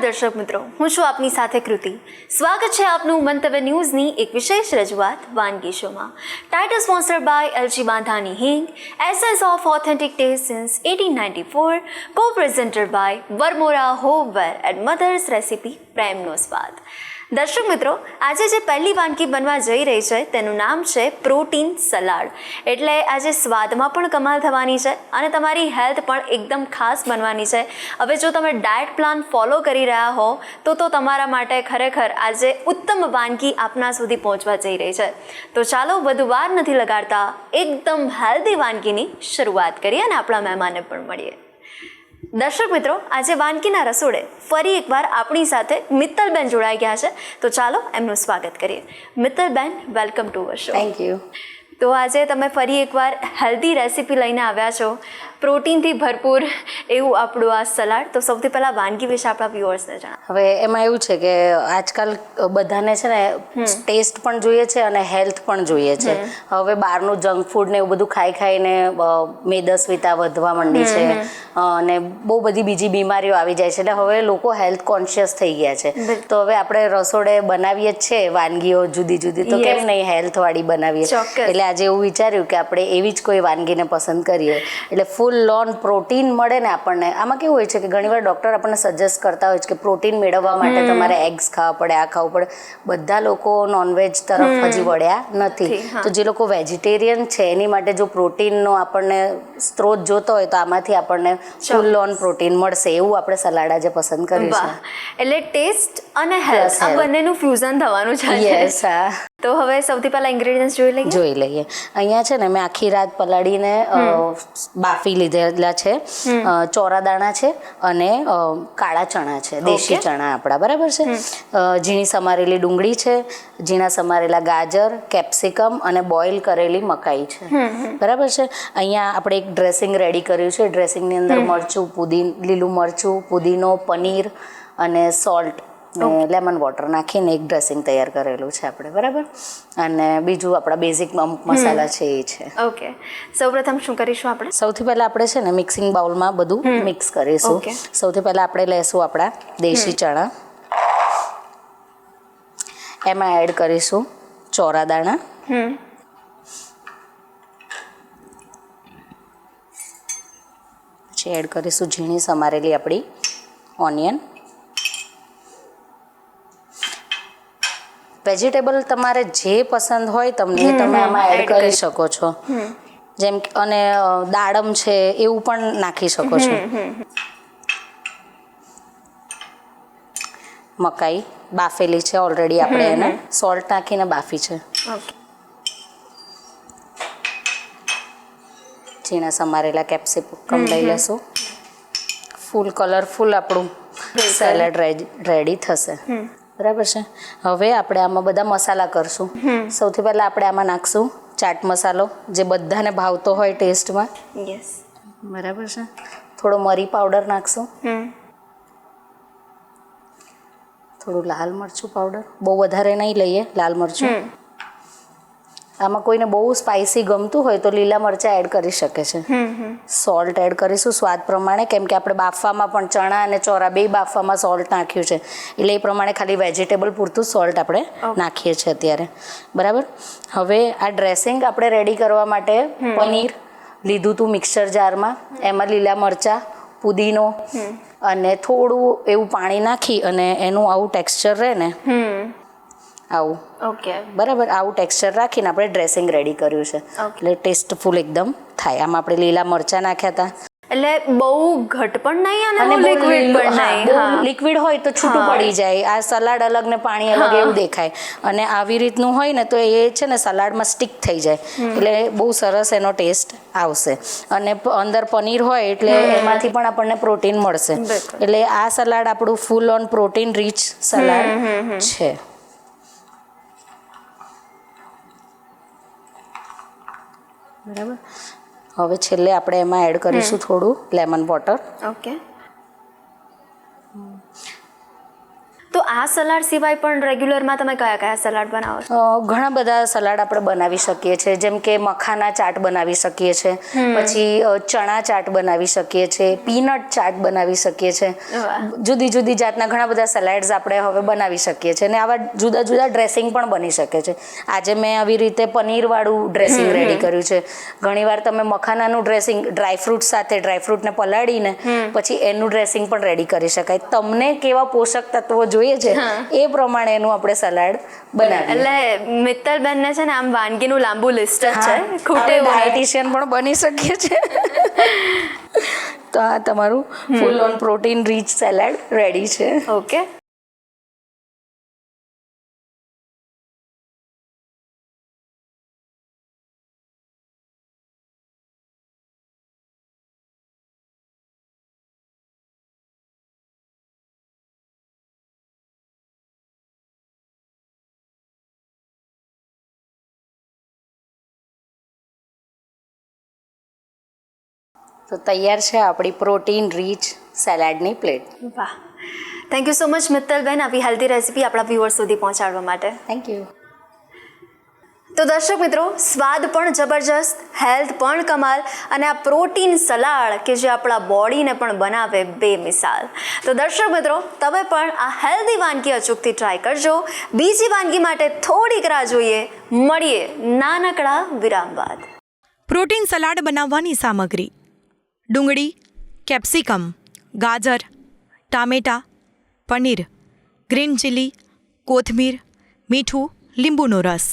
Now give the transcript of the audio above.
દર્શક મિત્રો, હું છું આપની સાથે કૃતિ. સ્વાગત છે આપનું મંતવ્ય ન્યૂઝની એક વિશેષ રજૂઆત વાનગી શોમાં. ટાઇટલ સ્પોન્સર્ડ બાય એલજી બાંધાની હિંગ, essence of authentic taste since 1894, co-presented by Varmora homeware and mothers recipe પ્રેમનો સ્વાદ. દર્શક મિત્રો, આજે જે પહેલી વાનગી બનવા જઈ રહી છે તેનું નામ છે પ્રોટીન સલાડ. એટલે આજે સ્વાદમાં પણ કમાલ થવાની છે અને તમારી હેલ્થ પણ એકદમ ખાસ બનવાની છે. હવે જો તમે ડાયટ પ્લાન ફોલો કરી રહ્યા હો તો તમારા માટે ખરેખર આજે ઉત્તમ વાનગી આપના સુધી પહોંચવા જઈ રહી છે. તો ચાલો વધુ વાર નથી લગાડતા, એકદમ હેલ્ધી વાનગીની શરૂઆત કરીએ અને આપણા મહેમાનને પણ મળીએ. દર્શક મિત્રો, આજે વાનગીના રસોડે ફરી એકવાર આપણી સાથે મિત્તલબેન જોડાઈ ગયા છે, તો ચાલો એમનું સ્વાગત કરીએ. મિત્તલબેન, welcome to our show. Thank you. તો આજે તમે ફરી એકવાર હેલ્ધી રેસિપી લઈને આવ્યા છો, પ્રોટીનથી ભરપૂર એવું આપણું આ સલાડ. તો સૌથી પહેલાં વાનગી વિશે આપણા વ્યુઅર્સને જણાવો. હવે એમાં એવું છે કે આજકાલ બધાને છે ને ટેસ્ટ પણ જોઈએ છે અને હેલ્થ પણ જોઈએ છે. હવે બહારનું જંક ફૂડ ને એવું બધું ખાઈને મેદસ્વીતા વધવા માંડી છે અને બહુ બધી બીજી બીમારીઓ આવી જાય છે. એટલે હવે લોકો હેલ્થ કોન્શિયસ થઈ ગયા છે. તો હવે આપણે રસોડે બનાવીએ જ છે વાનગીઓ જુદી જુદી, તો કેમ નહીં હેલ્થ વાળી બનાવીએ. એટલે આજે એવું વિચાર્યું કે આપણે એવી જ કોઈ વાનગીને પસંદ કરીએ એટલે ફૂલ લોન પ્રોટીન મળે ને આપણને. આમાં કેવું હોય છે કે ઘણીવાર ડૉક્ટર આપણને સજેસ્ટ કરતા હોય છે કે પ્રોટીન મેળવવા માટે તમારે એગ્સ ખાવા પડે, આ ખાવું પડે. બધા લોકો નોનવેજ તરફ હજી વળ્યા નથી. તો જે લોકો વેજીટેરિયન છે એની માટે જો પ્રોટીનનો આપણને સ્ત્રોત જોતો હોય તો આમાંથી આપણને ફૂલ લોન પ્રોટીન મળશે એવું આપણે સલાડ આજે પસંદ કર્યું છે. એટલે ટેસ્ટ અને હેલ્થ આ બંનેનું ફ્યુઝન થવાનું છે. યસ. હા. તો હવે સૌથી પહેલા ઇન્ગ્રેડિયન્ટ્સ જોઈ લઈએ. અહીંયા છે ને મેં આખી રાત પલાળીને બાફી લીધેલા છે. ચોરા દાણા છે અને કાળા ચણા છે, દેશી ચણા આપણા, બરાબર છે. ઝીણી સમારેલી ડુંગળી છે, ઝીણા સમારેલા ગાજર, કેપ્સિકમ અને બોઇલ કરેલી મકાઈ છે, બરાબર છે. અહીંયા આપણે એક ડ્રેસિંગ રેડી કર્યું છે. ડ્રેસિંગની અંદર મરચું, લીલું મરચું, પુદીનો, પનીર અને સોલ્ટ, લેમન વોટર નાખીને એક ડ્રેસિંગ તૈયાર કરેલું છે આપણે, બરાબર. અને બીજું આપણા બેઝિક મસાલા છે એ છે. ઓકે, સૌપ્રથમ શું કરીશું આપણે? સૌથી પહેલાં આપણે છે ને મિક્સિંગ બાઉલમાં બધું મિક્સ કરીશું. સૌથી પહેલાં આપણે લઈશું આપણા દેશી ચણા, એમાં એડ કરીશું ચોરા દાણા, પછી એડ કરીશું ઝીણી સમારેલી આપણી ઓનિયન. વેજીટેબલ તમારે જે પસંદ હોય તમને તમે આમાં એડ કરી શકો છો. જેમ અને દાડમ છે એવું પણ નાખી શકો છો. મકાઈ બાફેલી છે ઓલરેડી, આપણે એને સોલ્ટ નાખીને બાફી છે. ઝીણા સમારેલા કેપ્સિકમ લઈ લેશું. ફૂલ કલરફુલ આપણું સેલેડ રેડી થશે, બરાબર છે. હવે આપણે આમાં બધા મસાલા કરશું. સૌથી પહેલાં આપણે આમાં નાખશું ચાટ મસાલો, જે બધાને ભાવતો હોય ટેસ્ટમાં. યસ, બરાબર છે. થોડો મરી પાવડર નાખશું, થોડું લાલ મરચું પાવડર, બહુ વધારે નહીં લઈએ લાલ મરચું. આમાં કોઈને બહુ સ્પાઇસી ગમતું હોય તો લીલા મરચાં એડ કરી શકે છે. સોલ્ટ એડ કરીશું સ્વાદ પ્રમાણે, કેમ કે આપણે બાફવામાં પણ ચણા અને ચોરા બે બાફવામાં સોલ્ટ નાખ્યું છે, એટલે એ પ્રમાણે ખાલી વેજીટેબલ પૂરતું સોલ્ટ આપણે નાખીએ છીએ અત્યારે, બરાબર. હવે આ ડ્રેસિંગ આપણે રેડી કરવા માટે પનીર લીધું હતું મિક્સર જારમાં, એમાં લીલા મરચાં, પુદીનો અને થોડું એવું પાણી નાખી અને એનું આવું ટેક્સચર રહે ને આવું, બરાબર, આવું ટેક્સચર રાખીને આપણે ડ્રેસિંગ રેડી કર્યું છે. એટલે ટેસ્ટફુલ એકદમ થાય. આમાં આપણે લીલા મરચાં નાખ્યા હતા. એટલે બહુ ઘટ પણ નહીં અને લિક્વિડ પણ નહીં. લિક્વિડ હોય તો છૂટું પડી જાય, આ સલાડ અલગ ને પાણી અલગ એવું દેખાય. અને આવી રીતનું હોય ને તો એ છે ને સલાડમાં સ્ટીક થઈ જાય, એટલે બહુ સરસ એનો ટેસ્ટ આવશે. અને અંદર પનીર હોય એટલે એમાંથી પણ આપણને પ્રોટીન મળશે. એટલે આ સલાડ આપણું full on protein rich salad છે. બરાબર. હવે છેલ્લે આપણે એમાં એડ કરીશું થોડું લેમન વોટર. ઓકે. તો આ સલાડ સિવાય પણ રેગ્યુલરમાં તમે કયા કયા સલાડ બનાવો છો? ઘણા બધા સલાડ આપણે બનાવી શકીએ છીએ, જેમ કે મખાના ચાટ બનાવી શકીએ છીએ, પછી ચણા ચાટ બનાવી શકીએ છીએ, પીનટ ચાટ બનાવી શકીએ છીએ. જુદી જુદી જાતના ઘણા બધા સલાડ્સ આપણે હવે બનાવી શકીએ છીએ અને આવા જુદા જુદા ડ્રેસિંગ પણ બની શકે છે. આજે મેં આવી રીતે પનીરવાળું ડ્રેસિંગ રેડી કર્યું છે. ઘણીવાર તમે મખાનાનું ડ્રેસિંગ ડ્રાયફ્રૂટ સાથે ડ્રાયફ્રૂટને પલાળીને પછી એનું ડ્રેસિંગ પણ રેડી કરી શકાય. તમને કેવા પોષક તત્વો જોઈએ છે એ પ્રમાણેનું આપણે સલાડ બનાવીએ. એટલે મિત્તલબેનને છે ને આમ વાનગીનું લાંબુ લિસ્ટ જ છે, ખૂટે ડાયટિશિયન પણ બની શકીએ છે. તો આ તમારું full on protein rich salad ready છે. ઓકે. તો તૈયાર છે આપણી પ્રોટીન રીચ સલાડની પ્લેટ. વાહ, થેન્ક યુ સો મચ મિત્તલબેન આવી હેલ્ધી રેસીપી આપણા વ્યુઅર્સ સુધી પહોંચાડવા માટે. Thank you. તો દર્શક મિત્રો, સ્વાદ પણ જબરજસ્ત, હેલ્થ પણ કમાલ અને આ પ્રોટીન સલાડ કે જે આપણા બોડીને પણ બનાવે બેમિસાલ. તો દર્શક મિત્રો, તમે પણ આ હેલ્ધી વાનગી અચૂકથી ટ્રાય કરજો. બીજી વાનગી માટે થોડીક રાહ જોઈએ. મળીએ નાનકડા વિરામ બાદ. પ્રોટીન સલાડ બનાવવાની સામગ્રી: ડુંગળી, કેપ્સિકમ, ગાજર, ટામેટાં, પનીર, ગ્રીન ચીલી, કોથમીર, મીઠું, લીંબુનો રસ.